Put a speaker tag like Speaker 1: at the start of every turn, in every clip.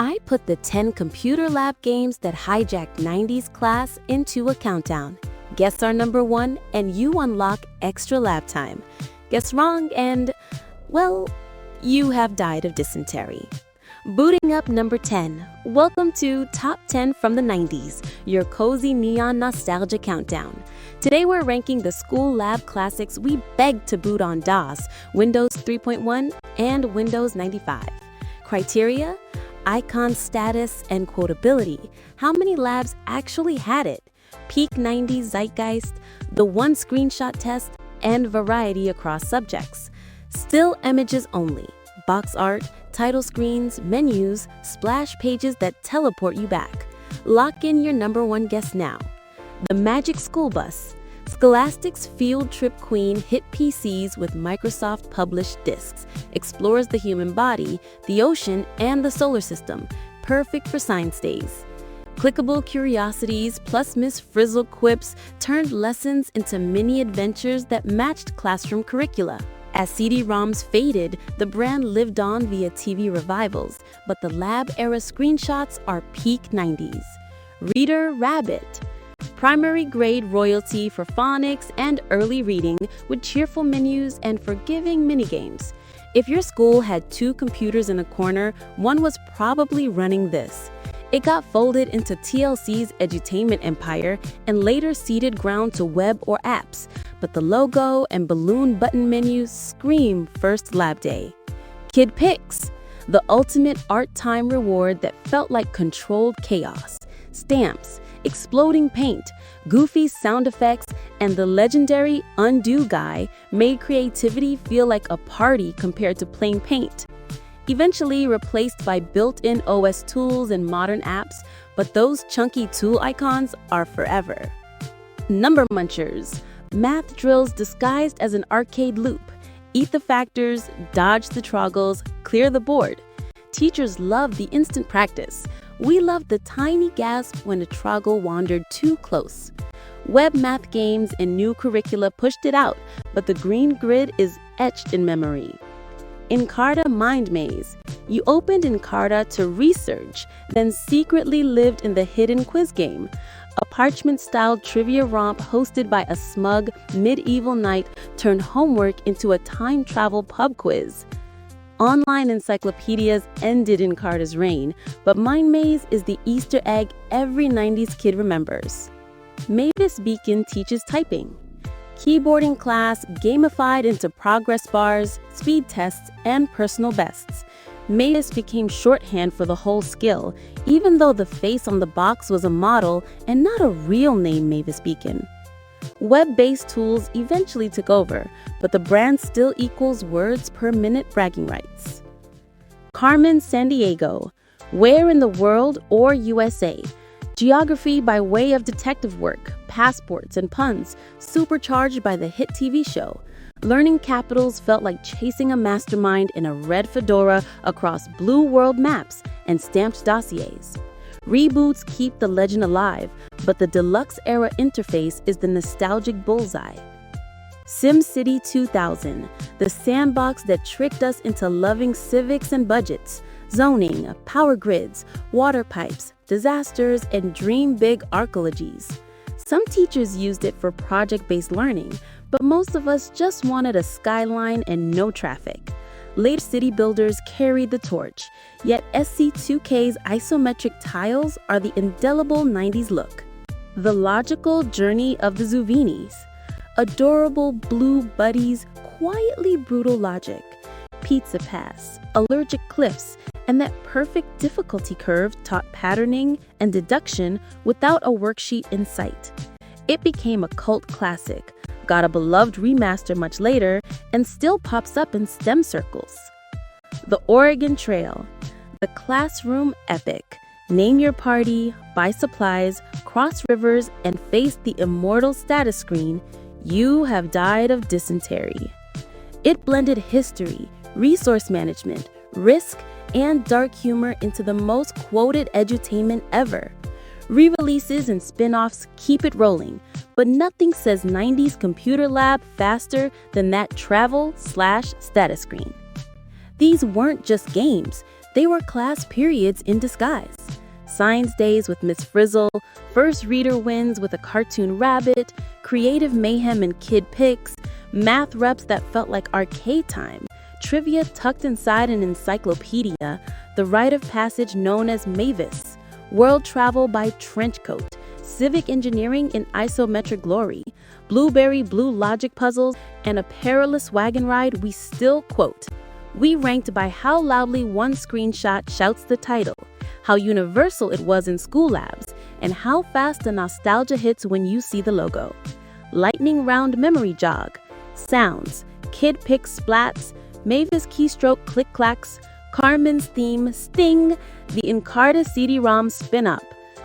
Speaker 1: I put the 10 computer lab games that hijacked 90s class into a countdown. Guess our number one, and you unlock extra lab time. Guess wrong, and, well, you have died of dysentery. Booting up number 10. Welcome to Top 10 from the 90s, your cozy neon nostalgia countdown. Today we're ranking the school lab classics we begged to boot on DOS, Windows 3.1, and Windows 95. Criteria: icon status and quotability. How many labs actually had it? Peak 90s zeitgeist, the one screenshot test, and variety across subjects. Still images only. Box art, title screens, menus, splash pages that teleport you back. Lock in your number one guess now. The Magic School Bus. Scholastic's field trip queen hit PCs with Microsoft-published discs. Explores the human body, the ocean, and the solar system. Perfect for science days. Clickable curiosities plus Miss Frizzle quips turned lessons into mini adventures that matched classroom curricula. As CD-ROMs faded, the brand lived on via TV revivals, but the lab-era screenshots are peak 90s. Reader Rabbit. Primary grade royalty for phonics and early reading with cheerful menus and forgiving minigames. If your school had two computers in a corner, one was probably running this. It got folded into TLC's edutainment empire and later ceded ground to web or apps, but the logo and balloon button menus scream first lab day. Kid Picks, the ultimate art time reward that felt like controlled chaos. Stamps, exploding paint, goofy sound effects, and the legendary undo guy made creativity feel like a party compared to plain paint. Eventually replaced by built-in OS tools and modern apps, but those chunky tool icons are forever. Number Munchers. Math drills disguised as an arcade loop. Eat the factors, dodge the troggles, clear the board. Teachers love the instant practice. We love the tiny gasp when a troggle wandered too close. Web math games and new curricula pushed it out, but the green grid is etched in memory. Encarta Mind Maze. You opened Encarta to research, then secretly lived in the hidden quiz game. A parchment-style trivia romp hosted by a smug, medieval knight turned homework into a time travel pub quiz. Online encyclopedias ended Encarta's reign, but Mind Maze is the Easter egg every 90s kid remembers. Mavis Beacon teaches typing. Keyboarding class gamified into progress bars, speed tests, and personal bests. Mavis became shorthand for the whole skill, even though the face on the box was a model and not a real name Mavis Beacon. Web-based tools eventually took over, but the brand still equals words per minute bragging rights. Carmen Sandiego. Where in the world or USA? Geography by way of detective work, passports, and puns, supercharged by the hit TV show. Learning capitals felt like chasing a mastermind in a red fedora across blue world maps and stamped dossiers. Reboots keep the legend alive, but the deluxe-era interface is the nostalgic bullseye. SimCity 2000, the sandbox that tricked us into loving civics and budgets, zoning, power grids, water pipes, disasters, and dream big archaeologies. Some teachers used it for project-based learning, but most of us just wanted a skyline and no traffic. Later city builders carried the torch, yet SC2K's isometric tiles are the indelible 90s look. The logical journey of the Zuvinis. Adorable blue buddies, quietly brutal logic. Pizza Pass, allergic cliffs, and that perfect difficulty curve taught patterning and deduction without a worksheet in sight. It became a cult classic, got a beloved remaster much later, and still pops up in STEM circles. The Oregon Trail, the classroom epic. Name your party, buy supplies, cross rivers, and face the immortal status screen. You have died of dysentery. It blended history, resource management, risk, and dark humor into the most quoted edutainment ever. Re-releases and spin-offs keep it rolling, but nothing says 90s computer lab faster than that travel/status screen. These weren't just games, They were class periods in disguise. Science days with Miss Frizzle, first reader wins with a cartoon rabbit, creative mayhem and kid picks, math reps that felt like arcade time, trivia tucked inside an encyclopedia, the rite of passage known as Mavis, world travel by trenchcoat, civic engineering in isometric glory, blueberry blue logic puzzles, and a perilous wagon ride we still quote. We ranked by how loudly one screenshot shouts the title, how universal it was in school labs, and how fast the nostalgia hits when you see the logo. Lightning round memory jog, sounds, kid pick splats, Mavis keystroke click-clacks, Carmen's theme sting, the Encarta CD-ROM spin-up,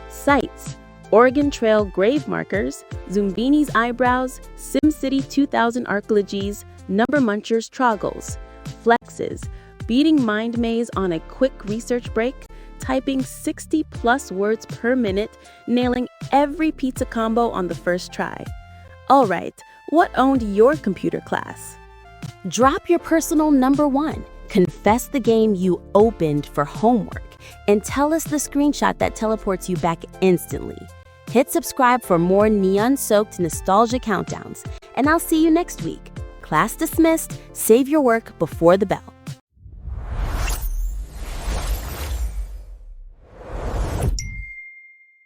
Speaker 1: sights, Oregon Trail grave markers, Zumbini's eyebrows, SimCity 2000 arcologies, number munchers troggles, flexes, beating mind maze on a quick research break, typing 60+ words per minute, nailing every pizza combo on the first try. All right, what owned your computer class? Drop your personal number one, confess the game you opened for homework, and tell us the screenshot that teleports you back instantly. Hit subscribe for more neon-soaked nostalgia countdowns, and I'll see you next week. Class dismissed, save your work before the bell.